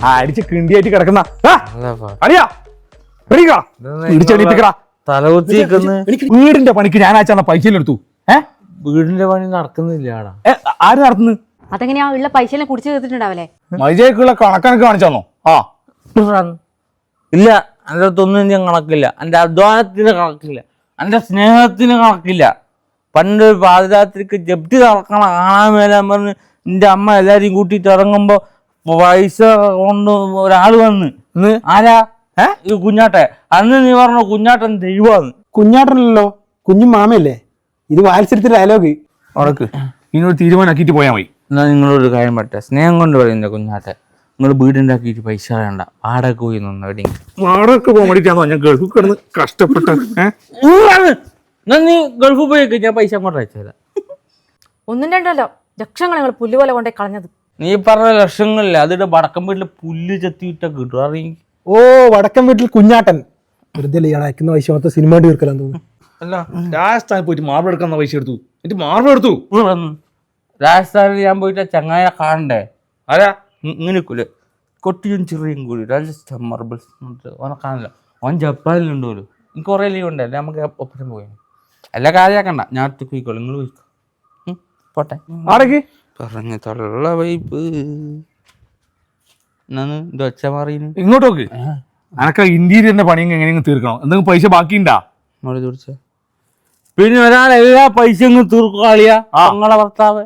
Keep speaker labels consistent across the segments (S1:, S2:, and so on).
S1: അടിച്ച് കിണ്ടിയായിട്ട് കിടക്കുന്ന അറിയാ വീടിന്റെ പണിക്ക് ഞാൻ അയച്ചാ പൈസ എടുത്തു.
S2: വീടിന്റെ പണി നടക്കുന്നില്ല.
S1: ആര് നടത്തുന്നു?
S3: അതെങ്ങനെയാ ഉള്ള പൈസ കുടിച്ചു തീർത്തിട്ടുണ്ടാവല്ലേ?
S1: മൈജയ്ക്കുള്ള കണക്കണക്ക് കാണിച്ചാന്നോ?
S2: ഇല്ല, എന്റെ അടുത്തൊന്നും ഞാൻ കണക്കില്ല. എന്റെ അധ്വാനത്തിന് കണക്കില്ല, എന്റെ സ്നേഹത്തിന് കണക്കില്ല. പണ്ട് പാതിരാത്രിക്ക് ജപ്തി നടക്കണം കാണാൻ മേലെ പറഞ്ഞ് എന്റെ അമ്മ എല്ലാരെയും കൂട്ടിയിട്ട് ഇറങ്ങുമ്പോ പൈസ കൊണ്ട് ഒരാള് വന്ന് ആരാ ഈ കുഞ്ഞാട്ടെ. അന്ന് നീ പറഞ്ഞു കുഞ്ഞാട്ടൻ ദൈവമാണ്.
S4: കുഞ്ഞാട്ടനല്ലോ, കുഞ്ഞു മാമയല്ലേ. ഇത് വാത്സര്യത്തിന്റെ ഡയലോഗ്.
S1: ഉറക്ക് ഇങ്ങോട്ട് തീരുമാനമാക്കിയിട്ട് പോയാൽ മതി.
S2: എന്നാ നിങ്ങളൊരു കാര്യം പറ്റേ, സ്നേഹം കൊണ്ട് പറയുന്ന കുഞ്ഞാട്ടെ, നിങ്ങൾ വീടുണ്ടാക്കിയിട്ട് പൈസ വേണ്ട, വാടക പോയി നിന്ന് എവിടെയെങ്കിലും.
S1: വാടക പോകാൻ വേണ്ടിയിട്ടാണോ ഞാൻ ഗൾഫിൽ കിടന്ന് കഷ്ടപ്പെട്ട?
S2: നീ ഗൾഫിൽ പോയി ഞാൻ പൈസ അങ്ങോട്ട് അയച്ചതരാം.
S3: ഒന്നും രണ്ടല്ലോ ലക്ഷങ്ങൾ നിങ്ങൾ പുല്ലുപോലെ കൊണ്ടേ കളഞ്ഞത്.
S2: നീ പറഞ്ഞ ലക്ഷങ്ങളില്ല, അതിന്റെ വടക്കം വീട്ടില് പുല്ല് ചെത്തിയിട്ട കിട്ടും. അറിയ
S4: ഓ, വടക്കം വീട്ടിൽ കുഞ്ഞാട്ടൻ. വെറുതെ അയക്കുന്ന പൈസ മൊത്തം സിനിമ തീർക്കലാന്ന് തോന്നുന്നു.
S1: അല്ല, രാജസ്ഥാനിൽ പോയിട്ട് മാർബിൾ എടുക്കുന്ന പൈസ എടുത്തു. എന്നിട്ട് മാർബിൾ എടുത്തു.
S2: രാജസ്ഥാനിൽ ഞാൻ പോയിട്ട് ചങ്ങായ കാണണ്ടേ?
S1: ആരാ
S2: ഇങ്ങനെ കൊട്ടിയും ചെറിയും കൂടി രാജസ്ഥാൻ മാർബിൾസ് ഓനെ കാണില്ല. ഓൻ ജപ്പാനിലുണ്ട് പോലും. എനിക്ക് കുറേ ലീവ് ഉണ്ടല്ലേ, നമുക്ക് ഒപ്പം പോയി. എല്ലാ കാര്യമാക്കണ്ട, ഞാൻ ഒറ്റക്ക് പോയിക്കോളൂ. നിങ്ങൾ പോയിക്കോ, പോട്ടെ.
S1: ആരൊക്കെ
S2: പറഞ്ഞ തൊള്ള വൈപ്പ് ഒച്ച മാറിന്
S1: ഇങ്ങോട്ട് നോക്ക്. അനക്ക ഇന്റീരിയറിന്റെ പണി എങ്ങനെയെങ്കിലും തീർക്കണം. എന്തെങ്കിലും പൈസ ബാക്കിണ്ടാ?
S2: പിന്നെ ഒരാൾ എല്ലാ പൈസയും തീർക്കാളിയാ. നിങ്ങളെ ഭർത്താവ്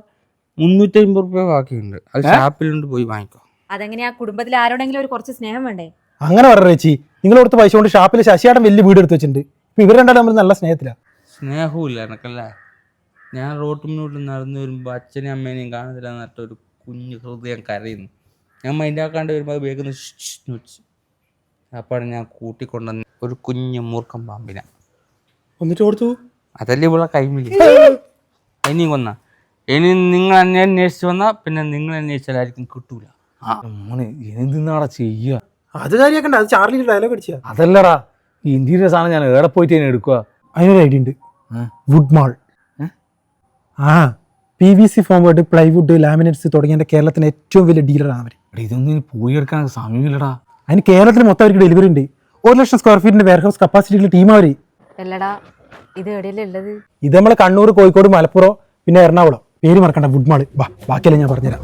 S2: 350 രൂപ ബാക്കിയുണ്ട്, അത് ഷാപ്പിലുണ്ട്, പോയി വാങ്ങിക്കോ.
S3: അതെങ്ങനെയാ കുടുംബത്തിൽ ആരോടെങ്കിലും ഒരു കുറച്ച് സ്നേഹം വേണ്ടേ?
S4: അങ്ങനെ പറഞ്ഞ ചേച്ചി, നിങ്ങൾ കൊടുത്ത പൈസ കൊണ്ട് ഷാപ്പിൽ ശശിയാടൻ വലിയ വീട് എടുത്ത് വെച്ചിട്ടുണ്ട്. ഇപ്പൊ ഇവർ രണ്ടാലും നമ്മൾ നല്ല സ്നേഹത്തിലാ.
S2: സ്നേഹവും ഇല്ല എനക്കല്ലേ. ഞാൻ റോട്ടും മുന്നോട്ട് നടന്നു വരുമ്പോൾ അച്ഛനെയും അമ്മേനെയും കാണുന്നില്ല എന്നിട്ട് ഒരു കുഞ്ഞു ഹൃദയം കരയുന്നു. ഞാൻ മൈൻഡാക്കാണ്ട് വരുമ്പോൾ അത് വേഗം വെച്ച് അപ്പോഴാണ് ഞാൻ കൂട്ടിക്കൊണ്ടുവന്ന ഒരു കുഞ്ഞു മൂർഖം പാമ്പിനെ.
S4: എന്നിട്ട് കൊടുത്തു.
S2: അതല്ലേ ഇവിടെ കൈമില്ല. ഇനിയും കൊന്ന ഇനി നിങ്ങൾ എന്നെ അന്വേഷിച്ച് വന്നാൽ പിന്നെ നിങ്ങൾ അന്വേഷിച്ചാലായിരിക്കും കിട്ടൂല.
S1: എന്തിനാടാ ചെയ്യുക?
S4: അത് കാര്യാക്കണ്ട, അത് ചാർലി ഡയലോഗ് അടിച്ചാ.
S1: അതല്ലടാ, ഈ ഇന്റീരിയർ സാധനം ഞാൻ ഏടെ പോയിട്ട് എടുക്കുക.
S4: അതിനൊരു ഐഡിയ ഉണ്ട്. Wood Mall. PVC foam board, plywood, laminates തുടങ്ങിയ കേരളത്തിലെ ഏറ്റവും വലിയ ഡീലറാണ് അവർ.
S1: ഇതൊന്നും പോയി എടുക്കാൻ സമയമില്ലടാ.
S4: അതിന് കേരളത്തിൽ മൊത്തം അവർക്ക് ഡെലിവറി ഉണ്ട്. 1 ലക്ഷം സ്ക്വയർ ഫീറ്റിന്റെ വെയർ ഹൗസ് കപ്പാസിറ്റിയുള്ള ടീം അവര്.
S3: അല്ലടാ, ഇത് എവിടെയല്ലേ ഉള്ളത്?
S4: ഇത് നമ്മളെ കണ്ണൂർ, കോഴിക്കോട്, മലപ്പുറം, പിന്നെ എറണാകുളം. പേര് മറക്കണ്ട, വുഡ് മാൾ. ബാക്കിയല്ലേ ഞാൻ പറഞ്ഞുതരാം.